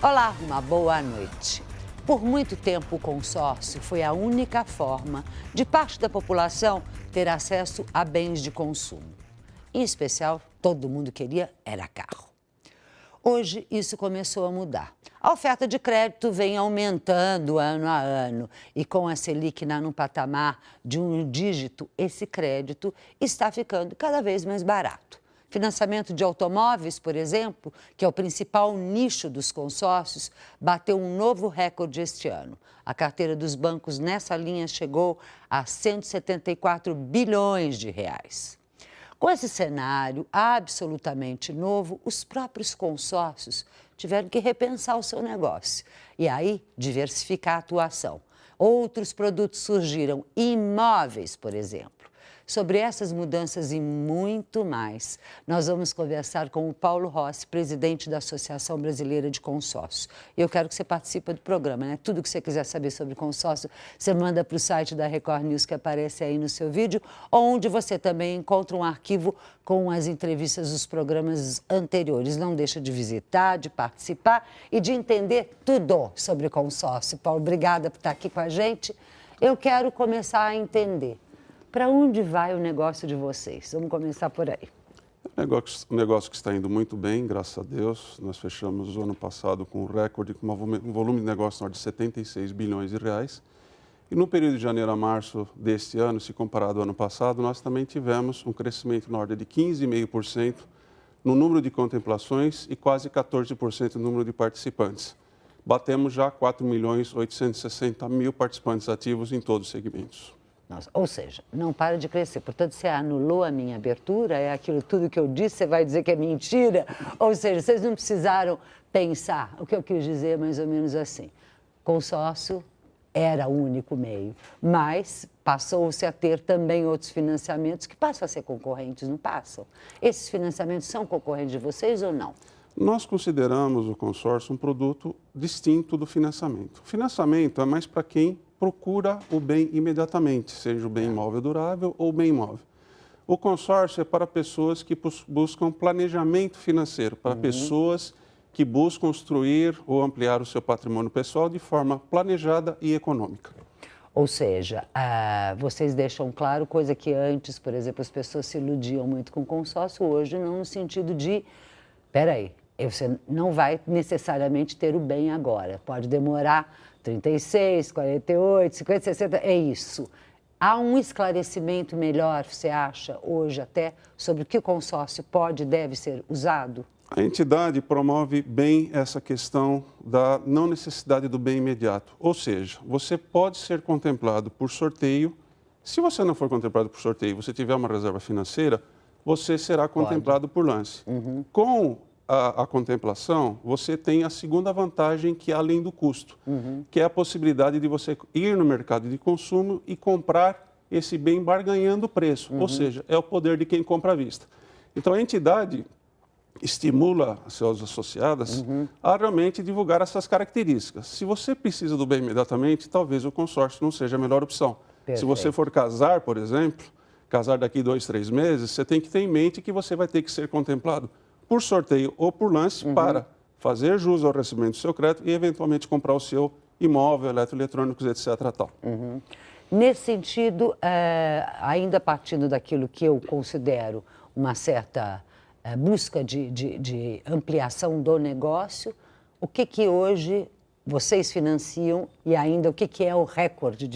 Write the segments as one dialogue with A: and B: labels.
A: Olá, uma boa noite. Por muito tempo, o consórcio foi a única forma de parte da população ter acesso a bens de consumo. Em especial, todo mundo queria era carro. Hoje, isso começou a mudar. A oferta de crédito vem aumentando ano a ano e com a Selic num patamar de um dígito, esse crédito está ficando cada vez mais barato. Financiamento de automóveis, por exemplo, que é o principal nicho dos consórcios, bateu um novo recorde este ano. A carteira dos bancos nessa linha chegou a 174 bilhões de reais. Com esse cenário absolutamente novo, os próprios consórcios tiveram que repensar o seu negócio e aí diversificar a atuação. Outros produtos surgiram, imóveis, por exemplo. Sobre essas mudanças e muito mais, nós vamos conversar com o Paulo Rossi, presidente da Associação Brasileira de Consórcios. E eu quero que você participe do programa, né? Tudo que você quiser saber sobre consórcio, você manda para o site da Record News que aparece aí no seu vídeo, onde você também encontra um arquivo com as entrevistas dos programas anteriores. Não deixa de visitar, de participar e de entender tudo sobre consórcio. Paulo, obrigada por estar aqui com a gente. Eu quero começar a entender. Para onde vai o negócio de vocês? Vamos começar por aí.
B: Um negócio que está indo muito bem, graças a Deus. Nós fechamos o ano passado com um recorde, com um volume de negócio de 76 bilhões de reais. E no período de janeiro a março deste ano, se comparado ao ano passado, nós também tivemos um crescimento na ordem de 15,5% no número de contemplações e quase 14% no número de participantes. Batemos já 4.860.000 participantes ativos em todos os segmentos.
A: Nossa, ou seja, não para de crescer. Portanto, você anulou a minha abertura, é aquilo tudo que eu disse, você vai dizer que é mentira? Ou seja, vocês não precisaram pensar. O que eu quis dizer é mais ou menos assim. Consórcio era o único meio, mas passou-se a ter também outros financiamentos que passam a ser concorrentes, não passam? Esses financiamentos são concorrentes de vocês ou não?
B: Nós consideramos o consórcio um produto distinto do financiamento. O financiamento é mais para quem procura o bem imediatamente, seja o bem imóvel durável ou o bem imóvel. O consórcio é para pessoas que buscam planejamento financeiro, para pessoas que buscam construir ou ampliar o seu patrimônio pessoal de forma planejada e econômica.
A: Ou seja, vocês deixam claro, coisa que antes, por exemplo, as pessoas se iludiam muito com consórcio, hoje não no sentido de, peraí, você não vai necessariamente ter o bem agora, pode demorar 36, 48, 50, 60, é isso. Há um esclarecimento melhor, você acha, hoje até, sobre o que o consórcio pode e deve ser usado?
B: A entidade promove bem essa questão da não necessidade do bem imediato. Ou seja, você pode ser contemplado por sorteio. Se você não for contemplado por sorteio e você tiver uma reserva financeira, você será contemplado por lance. Com a contemplação, você tem a segunda vantagem que é além do custo, que é a possibilidade de você ir no mercado de consumo e comprar esse bem barganhando o preço, ou seja, é o poder de quem compra à vista. Então, a entidade estimula as suas associadas a realmente divulgar essas características. Se você precisa do bem imediatamente, talvez o consórcio não seja a melhor opção.
A: Perfeito.
B: Se você for casar, por exemplo, casar daqui 2, 3 meses, você tem que ter em mente que você vai ter que ser contemplado por sorteio ou por lance para fazer jus ao recebimento do seu crédito e, eventualmente, comprar o seu imóvel, eletroeletrônicos, etc. Tal.
A: Nesse sentido, ainda partindo daquilo que eu considero uma certa busca de ampliação do negócio, o que hoje vocês financiam e ainda o que é o recorde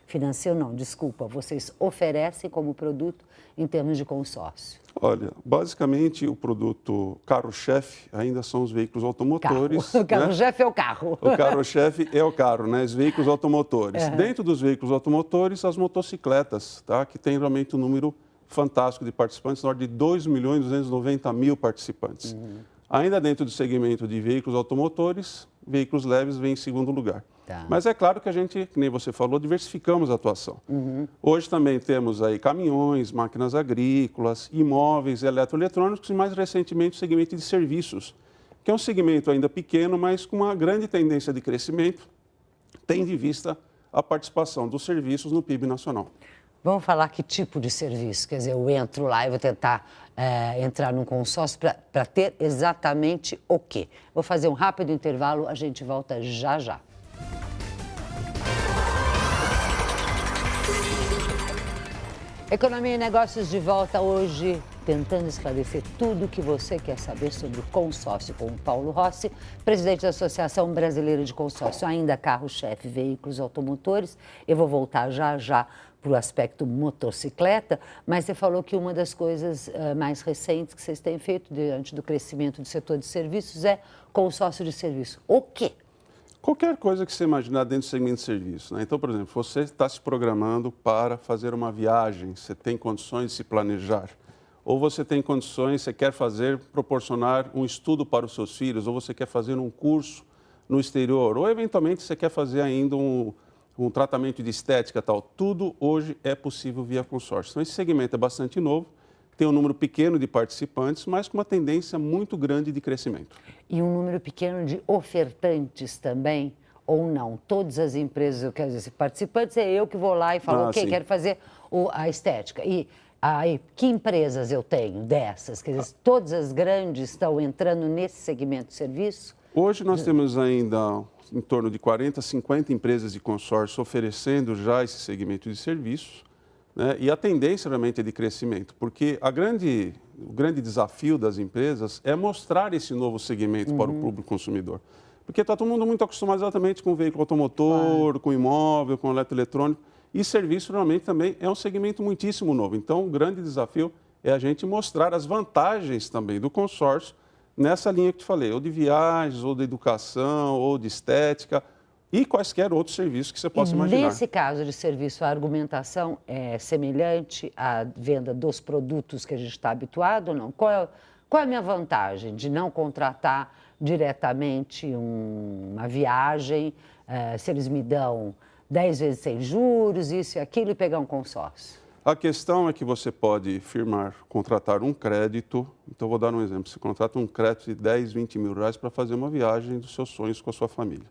A: financiam, não, desculpa, vocês oferecem como produto em termos de consórcio?
B: Olha, basicamente o produto carro-chefe ainda são os veículos automotores.
A: O carro-chefe é o carro.
B: O carro-chefe é o carro, né? Os veículos automotores. Dentro dos veículos automotores, as motocicletas, tá? Que tem realmente um número fantástico de participantes, na ordem de 2.290.000 participantes. Ainda dentro do segmento de veículos automotores, veículos leves vêm em segundo lugar.
A: Tá.
B: Mas é claro que a gente, que nem você falou, diversificamos a atuação. Hoje também temos aí caminhões, máquinas agrícolas, imóveis, eletroeletrônicos e mais recentemente o segmento de serviços, que é um segmento ainda pequeno, mas com uma grande tendência de crescimento, tendo em vista a participação dos serviços no PIB nacional.
A: Vamos falar que tipo de serviço, quer dizer, eu entro lá e vou tentar entrar num consórcio para ter exatamente o quê? Vou fazer um rápido intervalo, a gente volta já já. Economia e Negócios de volta hoje, tentando esclarecer tudo o que você quer saber sobre o consórcio com o Paulo Rossi, presidente da Associação Brasileira de Consórcio, ainda carro-chefe, veículos automotores. Eu vou voltar já já para o aspecto motocicleta, mas você falou que uma das coisas mais recentes que vocês têm feito diante do crescimento do setor de serviços é consórcio de serviço. O quê?
B: Qualquer coisa que você imaginar dentro do segmento de serviço, né? Então, por exemplo, você está se programando para fazer uma viagem, você tem condições de se planejar, ou você tem condições, você quer proporcionar um estudo para os seus filhos, ou você quer fazer um curso no exterior, ou eventualmente você quer fazer ainda um tratamento de estética e tal. Tudo hoje é possível via consórcio. Então, esse segmento é bastante novo, tem um número pequeno de participantes, mas com uma tendência muito grande de crescimento.
A: E um número pequeno de ofertantes também, ou não? Todas as empresas, eu quero dizer, participantes é eu que vou lá e falo, ok, quero fazer a estética. E aí, que empresas eu tenho dessas? Quer dizer, todas as grandes estão entrando nesse segmento de serviço?
B: Hoje nós temos ainda em torno de 40, 50 empresas de consórcio oferecendo já esse segmento de serviços. Né? E a tendência realmente é de crescimento, porque o grande desafio das empresas é mostrar esse novo segmento para o público consumidor. Porque está todo mundo muito acostumado exatamente com veículo automotor, com imóvel, com eletroeletrônico, e serviço realmente também é um segmento muitíssimo novo. Então, o grande desafio é a gente mostrar as vantagens também do consórcio nessa linha que te falei, ou de viagens, ou de educação, ou de estética, e quaisquer outros serviços que você possa imaginar.
A: Nesse caso de serviço, a argumentação é semelhante à venda dos produtos que a gente está habituado ou não? Qual é a minha vantagem de não contratar diretamente uma viagem, se eles me dão 10 vezes sem juros, isso e aquilo, e pegar um consórcio?
B: A questão é que você pode contratar um crédito. Então, vou dar um exemplo. Você contrata um crédito de 10, 20 mil reais para fazer uma viagem dos seus sonhos com a sua família.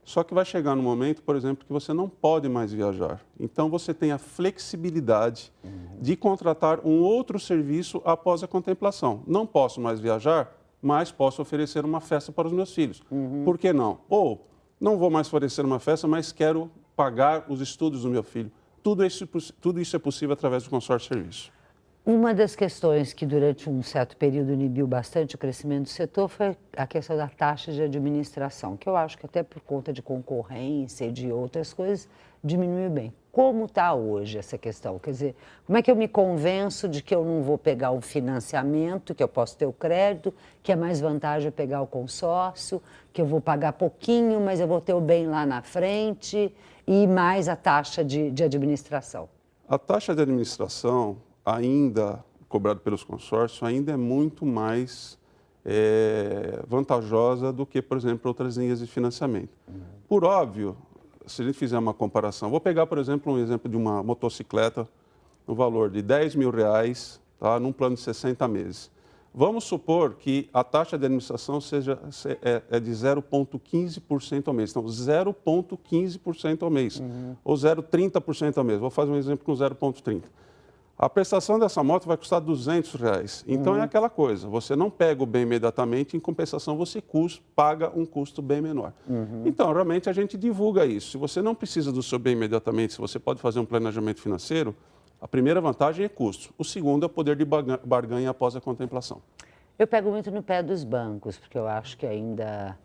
B: Só que vai chegar no momento, por exemplo, que você não pode mais viajar. Então, você tem a flexibilidade de contratar um outro serviço após a contemplação. Não posso mais viajar, mas posso oferecer uma festa para os meus filhos. Por que não? Ou, não vou mais oferecer uma festa, mas quero pagar os estudos do meu filho. Tudo isso é possível através do consórcio de serviço.
A: Uma das questões que durante um certo período inibiu bastante o crescimento do setor foi a questão da taxa de administração, que eu acho que até por conta de concorrência e de outras coisas diminuiu bem. Como está hoje essa questão? Quer dizer, como é que eu me convenço de que eu não vou pegar o financiamento, que eu posso ter o crédito, que é mais vantagem pegar o consórcio, que eu vou pagar pouquinho, mas eu vou ter o bem lá na frente, e mais a taxa de administração?
B: A taxa de administração, ainda cobrado pelos consórcios, ainda é muito mais vantajosa do que, por exemplo, outras linhas de financiamento. Por óbvio, se a gente fizer uma comparação, vou pegar, por exemplo, um exemplo de uma motocicleta no valor de 10 mil reais, tá, num plano de 60 meses. Vamos supor que a taxa de administração é de 0,15% ao mês. Então, 0,15% ao mês, ou 0,30% ao mês. Vou fazer um exemplo com 0,30%. A prestação dessa moto vai custar R$200. Então, é aquela coisa, você não pega o bem imediatamente, em compensação você paga um custo bem menor. Então, realmente, a gente divulga isso. Se você não precisa do seu bem imediatamente, se você pode fazer um planejamento financeiro, a primeira vantagem é custo. O segundo é o poder de barganha após a contemplação.
A: Eu pego muito no pé dos bancos, porque eu acho que ainda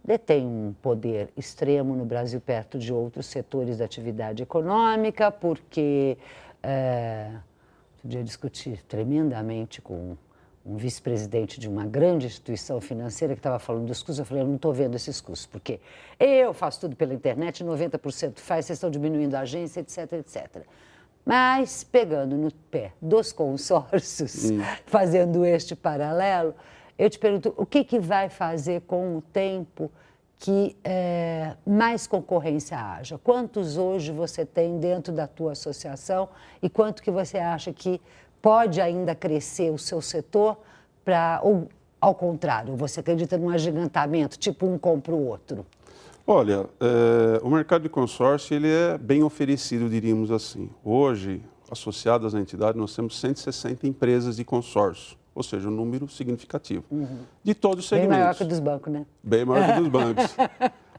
A: detém um poder extremo no Brasil perto de outros setores da atividade econômica, porque outro dia eu discuti tremendamente com um vice-presidente de uma grande instituição financeira que estava falando dos custos. Eu falei, eu não estou vendo esses custos, porque eu faço tudo pela internet, 90% faz, vocês estão diminuindo a agência, etc, etc. Mas, pegando no pé dos consórcios, fazendo este paralelo, eu te pergunto, o que vai fazer com o tempo que mais concorrência haja? Quantos hoje você tem dentro da tua associação e quanto que você acha que pode ainda crescer o seu setor ou, ao contrário, você acredita num agigantamento, tipo um compra o outro?
B: Olha, o mercado de consórcio ele é bem oferecido, diríamos assim. Hoje, associadas à entidade, nós temos 160 empresas de consórcio, ou seja, um número significativo, de todos os segmentos.
A: Bem maior que dos bancos, né?
B: Bem maior que dos bancos.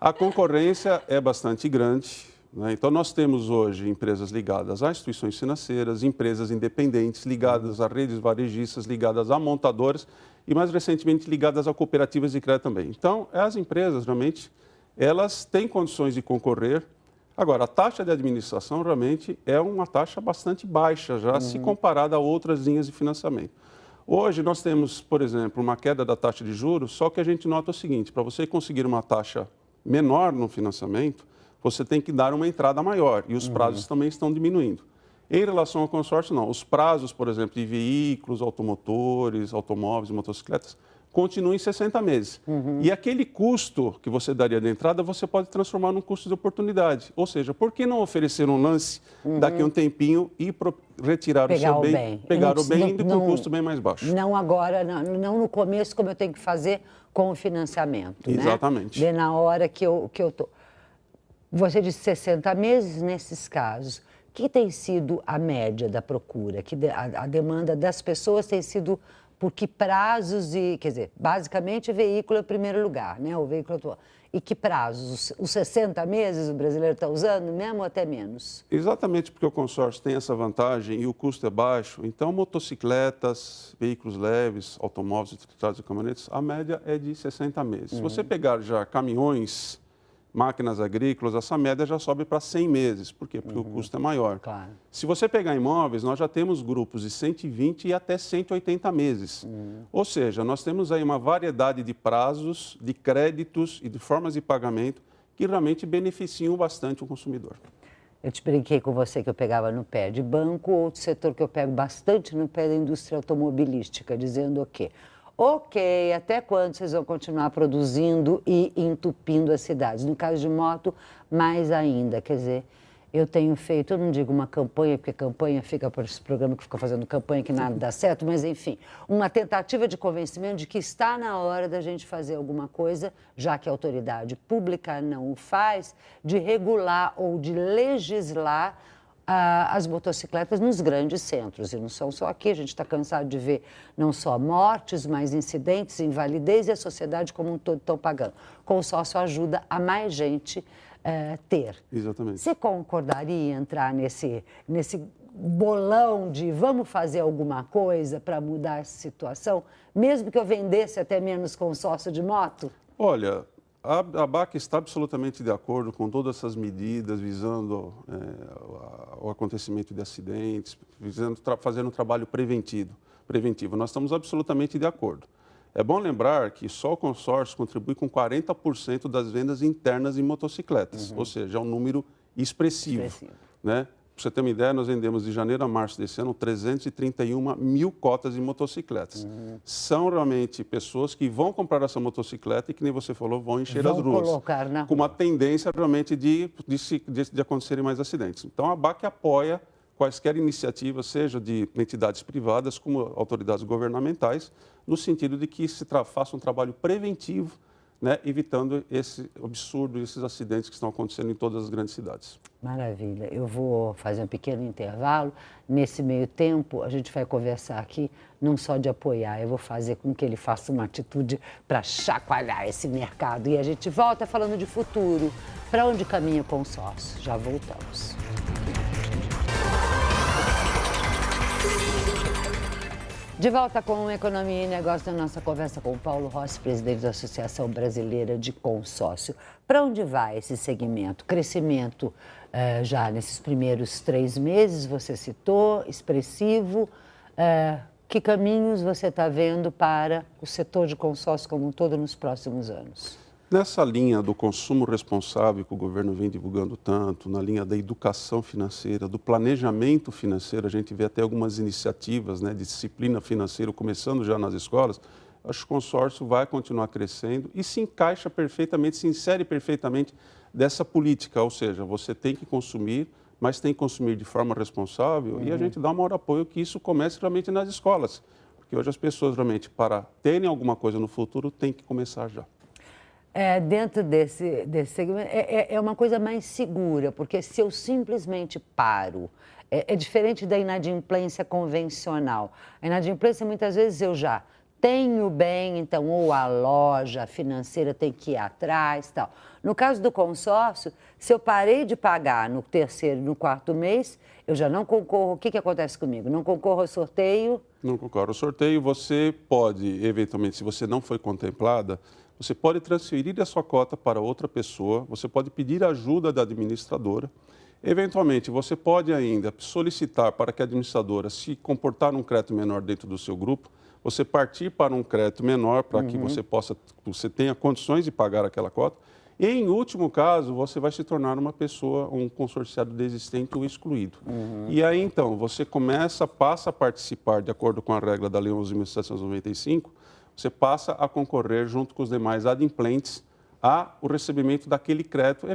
B: A concorrência é bastante grande, né? Então, nós temos hoje empresas ligadas a instituições financeiras, empresas independentes, ligadas a redes varejistas, ligadas a montadoras e, mais recentemente, ligadas a cooperativas de crédito também. Então, as empresas, realmente, elas têm condições de concorrer. Agora, a taxa de administração realmente é uma taxa bastante baixa, já se comparada a outras linhas de financiamento. Hoje nós temos, por exemplo, uma queda da taxa de juros, só que a gente nota o seguinte, para você conseguir uma taxa menor no financiamento, você tem que dar uma entrada maior e os prazos também estão diminuindo. Em relação ao consórcio, não. Os prazos, por exemplo, de veículos, automotores, automóveis e motocicletas, continua em 60 meses. E aquele custo que você daria de entrada, você pode transformar num custo de oportunidade. Ou seja, por que não oferecer um lance daqui a um tempinho e retirar o seu bem, pegar o bem com um custo bem mais baixo?
A: Não agora, não no começo, como eu tenho que fazer com o financiamento.
B: Exatamente.
A: Né? Na hora que eu estou. Você disse 60 meses nesses casos. Que tem sido a média da procura? A demanda das pessoas tem sido... Por que prazos e, quer dizer, basicamente veículo em primeiro lugar, né? O veículo atual. E que prazos? Os 60 meses o brasileiro está usando, mesmo ou até menos?
B: Exatamente porque o consórcio tem essa vantagem e o custo é baixo. Então, motocicletas, veículos leves, automóveis, utilidades e caminhonetes, a média é de 60 meses. Se você pegar já caminhões, máquinas agrícolas, essa média já sobe para 100 meses. Por quê? Porque o custo é maior.
A: Claro.
B: Se você pegar imóveis, nós já temos grupos de 120 e até 180 meses. Ou seja, nós temos aí uma variedade de prazos, de créditos e de formas de pagamento que realmente beneficiam bastante o consumidor.
A: Eu te brinquei com você que eu pegava no pé de banco, outro setor que eu pego bastante no pé da indústria automobilística, dizendo o quê? Ok, até quando vocês vão continuar produzindo e entupindo as cidades? No caso de moto, mais ainda. Quer dizer, eu tenho feito, eu não digo uma campanha, porque campanha fica para esse programa que fica fazendo campanha que nada dá certo, mas enfim, uma tentativa de convencimento de que está na hora da gente fazer alguma coisa, já que a autoridade pública não o faz, de regular ou de legislar as motocicletas nos grandes centros, e não são só aqui, a gente está cansado de ver não só mortes, mas incidentes, invalidez, e a sociedade como um todo estão pagando. O consórcio ajuda a mais gente ter.
B: Exatamente.
A: Você concordaria em entrar nesse bolão de vamos fazer alguma coisa para mudar essa situação, mesmo que eu vendesse até menos consórcio de moto?
B: Olha, a BAC está absolutamente de acordo com todas essas medidas visando o acontecimento de acidentes, visando fazer um trabalho preventivo. Nós estamos absolutamente de acordo. É bom lembrar que só o consórcio contribui com 40% das vendas internas de motocicletas, ou seja, é um número expressivo. Né? Para você ter uma ideia, nós vendemos de janeiro a março desse ano 331 mil cotas de motocicletas. São realmente pessoas que vão comprar essa motocicleta e, que nem você falou, vão encher as ruas. Com uma tendência realmente de acontecerem mais acidentes. Então, a BAC apoia quaisquer iniciativas, seja de entidades privadas como autoridades governamentais, no sentido de que se faça um trabalho preventivo, né, evitando esse absurdo, esses acidentes que estão acontecendo em todas as grandes cidades.
A: Maravilha. Eu vou fazer um pequeno intervalo. Nesse meio tempo, a gente vai conversar aqui não só de apoiar, eu vou fazer com que ele faça uma atitude para chacoalhar esse mercado. E a gente volta falando de futuro. Para onde caminha o consórcio? Já voltamos. De volta com Economia e Negócio, na nossa conversa com o Paulo Rossi, presidente da Associação Brasileira de Consórcio. Para onde vai esse segmento? Crescimento já nesses primeiros 3 meses, você citou, expressivo. Que caminhos você está vendo para o setor de consórcio como um todo nos próximos anos?
B: Nessa linha do consumo responsável que o governo vem divulgando tanto, na linha da educação financeira, do planejamento financeiro, a gente vê até algumas iniciativas, né, de disciplina financeira começando já nas escolas. Acho que o consórcio vai continuar crescendo e se encaixa perfeitamente, se insere perfeitamente dessa política, ou seja, você tem que consumir, mas tem que consumir de forma responsável e a gente dá o maior apoio que isso comece realmente nas escolas, porque hoje as pessoas realmente, para terem alguma coisa no futuro, têm que começar já.
A: dentro desse segmento, é uma coisa mais segura, porque se eu simplesmente paro, é diferente da inadimplência convencional. A inadimplência, muitas vezes, eu já tenho bem, então, ou a loja financeira tem que ir atrás, tal. No caso do consórcio, se eu parei de pagar no terceiro e no quarto mês, eu já não concorro. O que acontece comigo? Não concorro ao sorteio?
B: Não concorre ao sorteio. Você pode, eventualmente, se você não foi contemplada, você pode transferir a sua cota para outra pessoa, você pode pedir ajuda da administradora. Eventualmente, você pode ainda solicitar para que a administradora, se comportar um crédito menor dentro do seu grupo, você partir para um crédito menor para que você tenha condições de pagar aquela cota. E, em último caso, você vai se tornar uma pessoa, um consorciado desistente ou excluído. E aí, então, você passa a participar, de acordo com a regra da Lei 11.795, você passa a concorrer junto com os demais adimplentes o recebimento daquele crédito,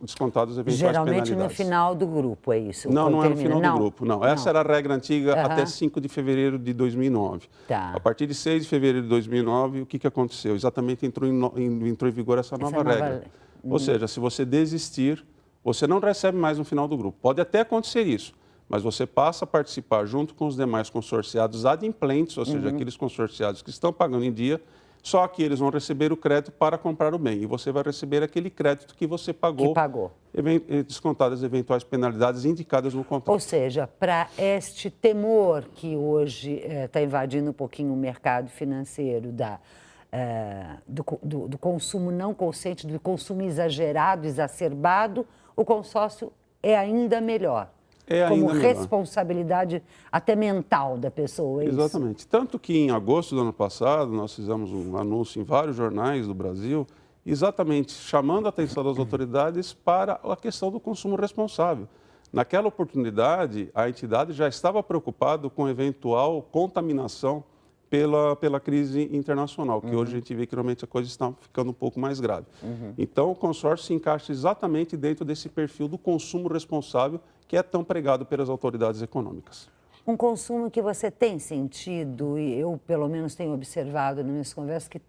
B: descontados eventuais
A: Geralmente
B: penalidades.
A: no final do grupo, é isso?
B: Não, não é no final do grupo, não. Essa era a regra antiga até 5 de fevereiro de 2009.
A: Tá.
B: A partir de 6 de fevereiro de 2009, o que aconteceu? Exatamente entrou em vigor essa nova regra. Ou seja, se você desistir, você não recebe mais no final do grupo. Pode até acontecer isso, mas você passa a participar junto com os demais consorciados adimplentes, ou seja, aqueles consorciados que estão pagando em dia, só que eles vão receber o crédito para comprar o bem. E você vai receber aquele crédito que você pagou, descontadas eventuais penalidades indicadas no contrato.
A: Ou seja, para este temor que hoje está invadindo um pouquinho o mercado financeiro do consumo não consciente, do consumo exagerado, exacerbado, o consórcio é ainda melhor. Como responsabilidade até mental da pessoa, é isso?
B: Exatamente. Tanto que em agosto do ano passado, nós fizemos um anúncio em vários jornais do Brasil, exatamente chamando a atenção das autoridades para a questão do consumo responsável. Naquela oportunidade, a entidade já estava preocupada com eventual contaminação pela crise internacional, que hoje a gente vê que realmente a coisa está ficando um pouco mais grave. Então, o consórcio se encaixa exatamente dentro desse perfil do consumo responsável que é tão pregado pelas autoridades econômicas.
A: Um consumo que você tem sentido, e eu pelo menos tenho observado nas minhas conversas, que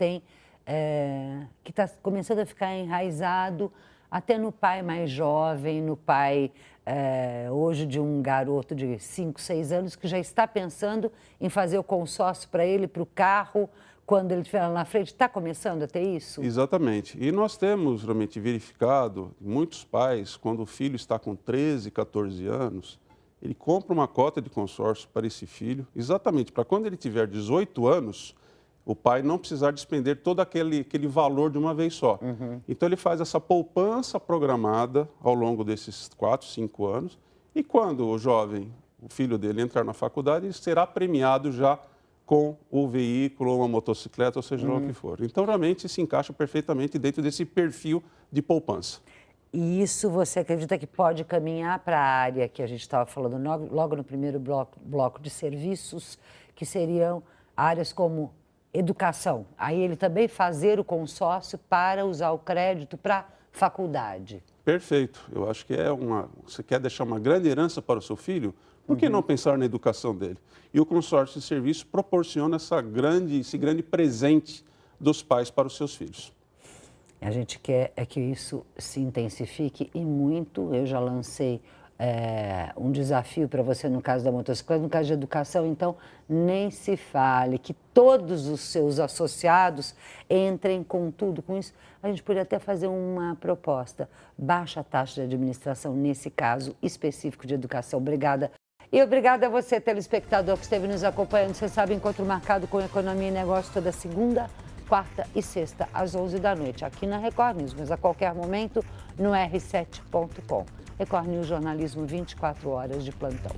A: está começando a ficar enraizado até no pai mais jovem, no pai hoje de um garoto de 5, 6 anos que já está pensando em fazer o consórcio para ele, para o carro, quando ele estiver lá na frente. Está começando a ter isso?
B: Exatamente. E nós temos realmente verificado, muitos pais, quando o filho está com 13, 14 anos, ele compra uma cota de consórcio para esse filho, exatamente para quando ele tiver 18 anos, o pai não precisar despender todo aquele valor de uma vez só. Então, ele faz essa poupança programada ao longo desses 4, 5 anos, e quando o jovem, o filho dele, entrar na faculdade, ele será premiado já com o veículo, uma motocicleta, ou seja lá o que for. Então, realmente, se encaixa perfeitamente dentro desse perfil de poupança.
A: E isso você acredita que pode caminhar para a área que a gente estava falando logo no primeiro bloco de serviços, que seriam áreas como educação? Aí ele também fazer o consórcio para usar o crédito para faculdade.
B: Perfeito. Eu acho que você quer deixar uma grande herança para o seu filho, por que não pensar na educação dele? E o consórcio de serviço proporciona esse grande presente dos pais para os seus filhos.
A: A gente quer que isso se intensifique e muito. Eu já lancei um desafio para você no caso da motocicleta, no caso de educação, então nem se fale, que todos os seus associados entrem com tudo, com isso. A gente poderia até fazer uma proposta, baixa a taxa de administração nesse caso específico de educação. Obrigada. E obrigada a você, telespectador, que esteve nos acompanhando. Você sabe, Encontro Marcado com Economia e Negócio toda segunda, quarta e sexta, às 11 da noite, aqui na Record News, mas a qualquer momento no r7.com. Record News, jornalismo 24 horas de plantão.